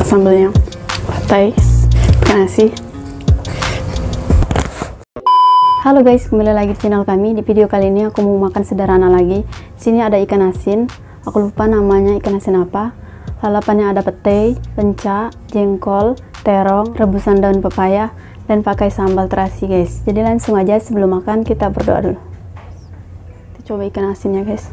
Sambelnya petai, pakai nasi. Halo guys, kembali lagi di channel kami. Di video kali ini aku mau makan sederhana lagi. Sini ada ikan asin, aku lupa namanya ikan asin apa. Lalapannya ada petai, lenca, jengkol, terong, rebusan daun pepaya, dan pakai sambal terasi guys. Jadi langsung aja, sebelum makan kita berdoa dulu. Kita coba ikan asinnya guys.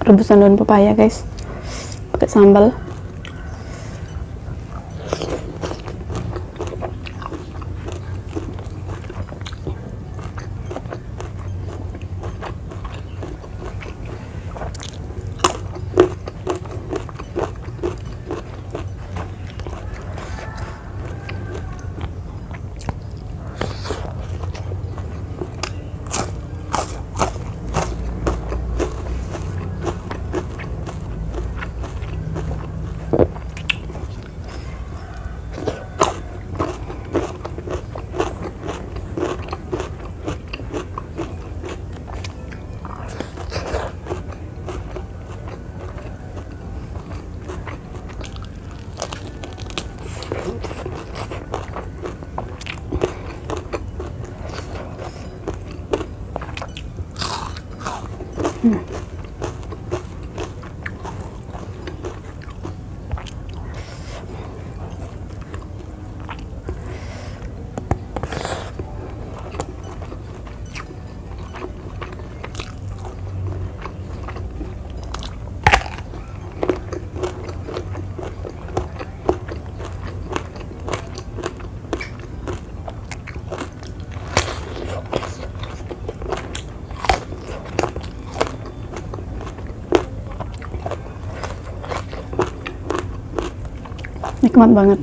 Rebusan daun pepaya guys, pakai sambal. Nikmat banget.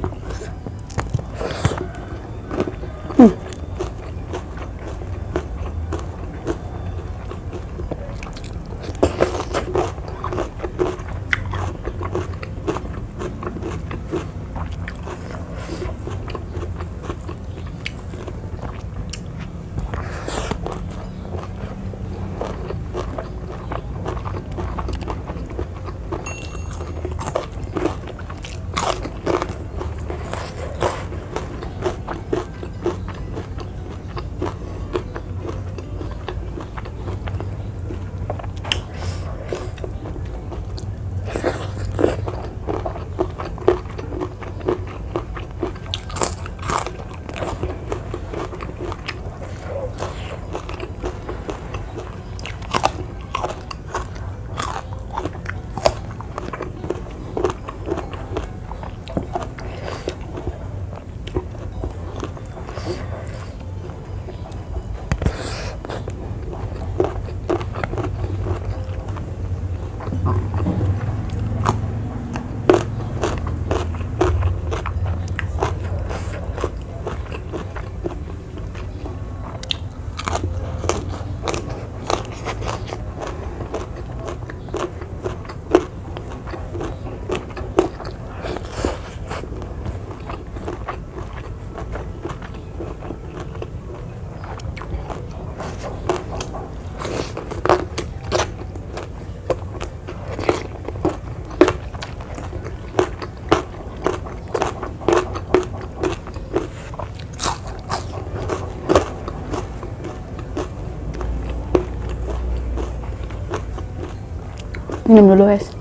Minum dulu guys.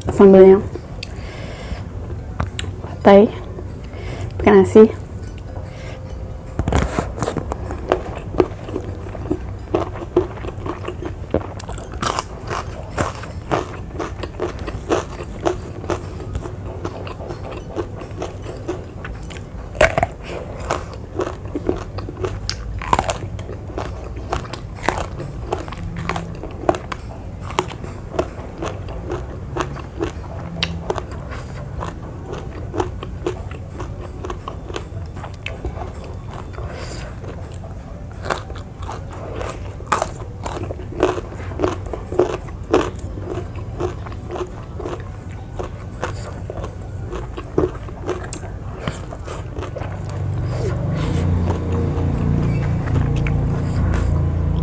Sambelnya petai, pakai nasi.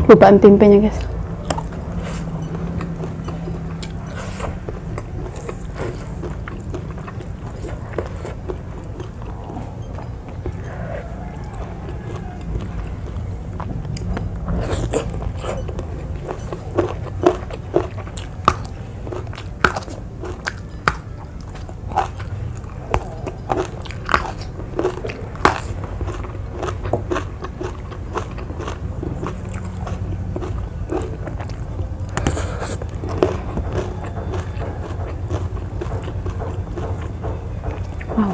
Lupaan tempenya guys. Wow.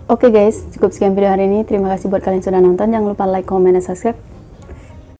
Oke guys, cukup sekian video hari ini. Terima kasih buat kalian sudah nonton. Jangan lupa like, comment, dan subscribe.